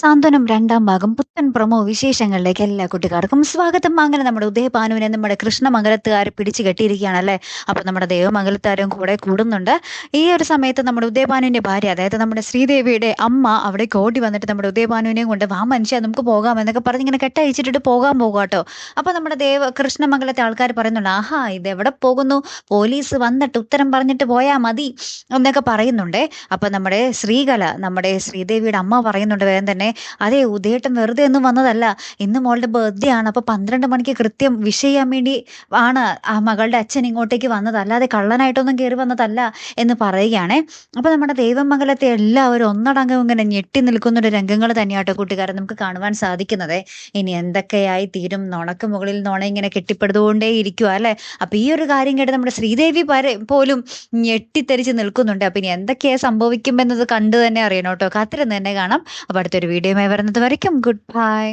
സാന്ത്വനം രണ്ടാം ഭാഗം പുത്തൻ പ്രൊമോ വിശേഷങ്ങളിലേക്ക് എല്ലാ കുട്ടികാർക്കും സ്വാഗതം. അങ്ങനെ നമ്മുടെ ഉദയഭാനുവിനെ നമ്മുടെ കൃഷ്ണമംഗലത്തുകാർ പിടിച്ചു കെട്ടിയിരിക്കുകയാണല്ലേ. അപ്പൊ നമ്മുടെ ദേവമംഗലത്തുകാരും കൂടെ കൂടുന്നുണ്ട്. ഈ ഒരു സമയത്ത് നമ്മുടെ ഉദയഭാനുവിന്റെ ഭാര്യ, അതായത് നമ്മുടെ ശ്രീദേവിയുടെ അമ്മ അവിടേക്ക് ഓടി വന്നിട്ട് നമ്മുടെ ഉദയഭാനുവിനെയും കൊണ്ട് വാ മനുഷ്യ നമുക്ക് പോകാം എന്നൊക്കെ പറഞ്ഞ് ഇങ്ങനെ കെട്ടയച്ചിട്ടിട്ട് പോകാൻ പോകാട്ടോ. അപ്പൊ നമ്മുടെ കൃഷ്ണമംഗലത്തെ ആൾക്കാർ പറയുന്നുണ്ട്, ആഹാ ഇത് എവിടെ പോകുന്നു, പോലീസ് വന്നിട്ട് ഉത്തരം പറഞ്ഞിട്ട് പോയാ മതി എന്നൊക്കെ പറയുന്നുണ്ടേ. അപ്പൊ നമ്മുടെ ശ്രീദേവിയുടെ അമ്മ പറയുന്നുണ്ട് വേഗം തന്നെ, അതെ ഉദയേട്ടൻ വെറുതെ ഒന്നും വന്നതല്ല, ഇന്ന് മോളുടെ ബർത്ത്ഡേ ആണ്, അപ്പൊ 12 മണിക്ക് കൃത്യം വിഷ് ചെയ്യാൻ വേണ്ടി ആണ് ആ മകളുടെ അച്ഛൻ ഇങ്ങോട്ടേക്ക് വന്നത്, അല്ലാതെ കള്ളനായിട്ടൊന്നും കയറി വന്നതല്ല എന്ന് പറയുകയാണേ. അപ്പൊ നമ്മുടെ ദൈവമംഗലത്തെ എല്ലാവരും ഒന്നടങ്കം ഇങ്ങനെ ഞെട്ടി നിൽക്കുന്ന ഒരു രംഗങ്ങൾ തന്നെയാട്ടോ കൂട്ടുകാരെ നമുക്ക് കാണുവാൻ സാധിക്കുന്നത്. ഇനി എന്തൊക്കെയായി തീരും, നുണക്ക് മുകളിൽ നുണ ഇങ്ങനെ കെട്ടിപ്പടുത്തുകൊണ്ടേ ഇരിക്കുക അല്ലെ. അപ്പൊ ഈ ഒരു കാര്യം കേട്ട് നമ്മുടെ ശ്രീദേവി പോലും ഞെട്ടിത്തെറിച്ച് നിൽക്കുന്നുണ്ട്. അപ്പൊ ഇനി എന്തൊക്കെയാ സംഭവിക്കുമെന്നത് കണ്ടു തന്നെ അറിയണം കേട്ടോ. കാത്തിരുന്ന് തന്നെ കാണാം. അപ്പൊ അടുത്തൊരു വീഡിയോയുമായി വരുന്നത് വരയ്ക്കും ഗുഡ് ബൈ.